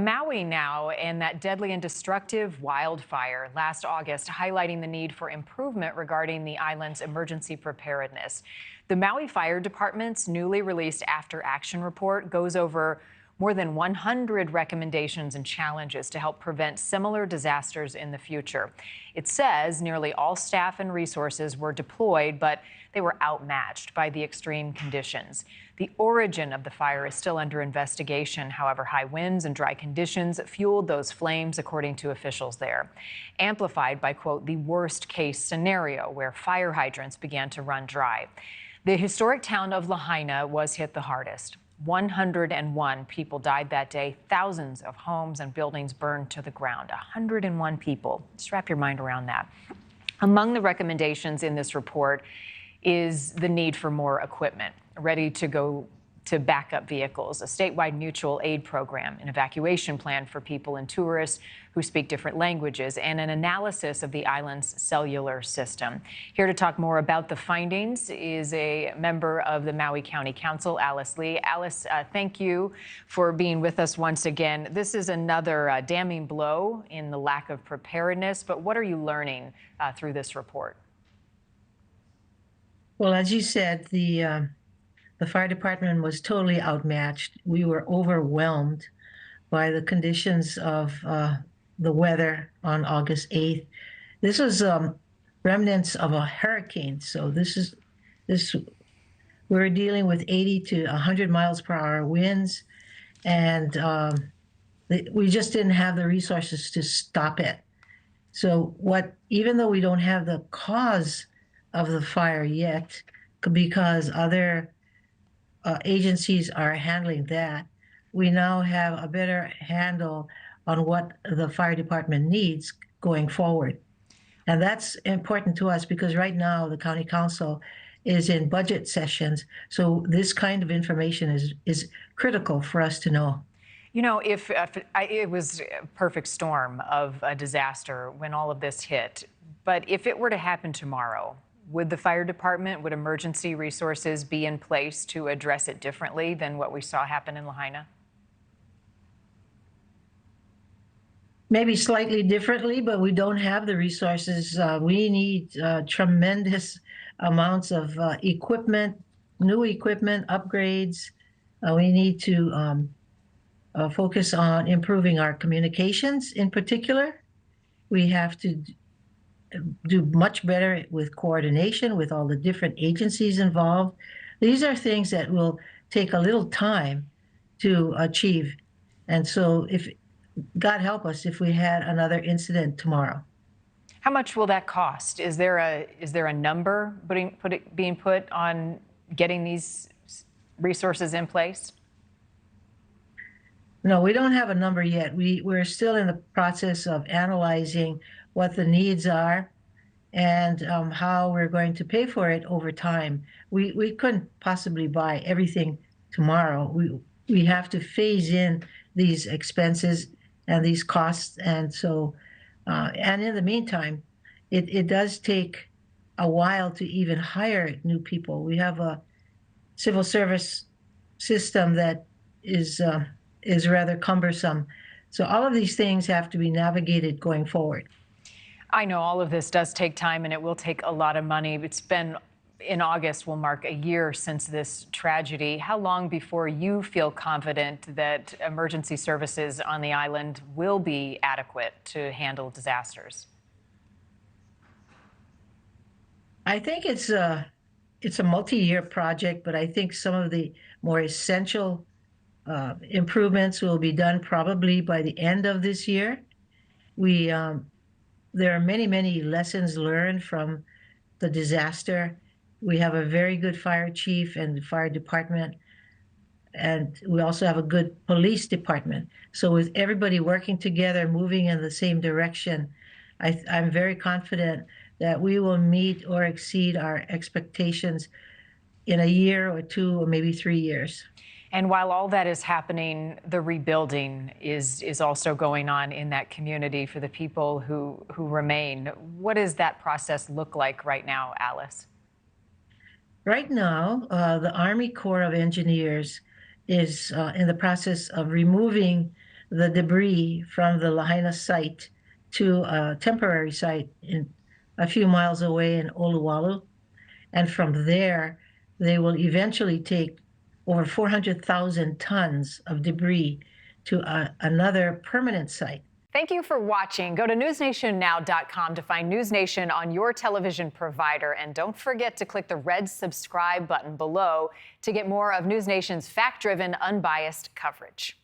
Maui now and that deadly and destructive wildfire last August, highlighting the need for improvement regarding the island's emergency preparedness. The Maui Fire Department's newly released After Action report goes over more than 100 recommendations and challenges to help prevent similar disasters in the future. It says nearly all staff and resources were deployed, but they were outmatched by the extreme conditions. The origin of the fire is still under investigation. However, high winds and dry conditions fueled those flames, according to officials there, amplified by, quote, the worst case scenario where fire hydrants began to run dry. The historic town of Lahaina was hit the hardest. 101 people died that day. Thousands of homes and buildings burned to the ground. 101 people. Just wrap your mind around that. Among the recommendations in this report is the need for more equipment, ready to go to backup vehicles, a statewide mutual aid program, an evacuation plan for people and tourists who speak different languages, and an analysis of the island's cellular system. Here to talk more about the findings is a member of the Maui County Council, Alice Lee. Alice, thank you for being with us once again. This is another damning blow in the lack of preparedness, but what are you learning through this report? Well, as you said, the fire department was totally outmatched. We were overwhelmed by the conditions of the weather on August 8th. This was remnants of a hurricane. So we were dealing with 80 to 100 miles per hour winds, and we just didn't have the resources to stop it. So even though we don't have the cause of the fire yet, because other agencies are handling that, we now have a better handle on what the fire department needs going forward. And that's important to us because right now the county council is in budget sessions. So this kind of information is critical for us to know. You know, if it was a perfect storm of a disaster when all of this hit, but if it were to happen tomorrow, would the fire department, would emergency resources be in place to address it differently than what we saw happen in Lahaina? Maybe slightly differently, but we don't have the resources. We need tremendous amounts of equipment, new equipment, upgrades. We need to focus on improving our communications in particular. We have to do much better with coordination with all the different agencies involved. These are things that will take a little time to achieve. And so if God help us if we had another incident tomorrow. How much will that cost? Is there a number being put on getting these resources in place? No, we don't have a number yet. We're still in the process of analyzing what the needs are and how we're going to pay for it over time. We couldn't possibly buy everything tomorrow. We have to phase in these expenses and these costs. And so, and in the meantime, it does take a while to even hire new people. We have a civil service system that is rather cumbersome. So all of these things have to be navigated going forward. I know all of this does take time and it will take a lot of money. It's been, in August, will mark a year since this tragedy. How long before you feel confident that emergency services on the island will be adequate to handle disasters? I think it's a multi-year project, but I think some of the more essential improvements will be done probably by the end of this year. There are many, many lessons learned from the disaster. We have a very good fire chief and fire department, and we also have a good police department. So with everybody working together, moving in the same direction, I'm very confident that we will meet or exceed our expectations in a year or two or maybe 3 years. And while all that is happening, the rebuilding is also going on in that community for the people who remain. What does that process look like right now, Alice? Right now, the Army Corps of Engineers is in the process of removing the debris from the Lahaina site to a temporary site a few miles away in Oluwalu. And from there, they will eventually take over 400,000 tons of debris to another permanent site. Thank you for watching. Go to newsnationnow.com to find News Nation on your television provider. And don't forget to click the red subscribe button below to get more of News Nation's fact-driven, unbiased coverage.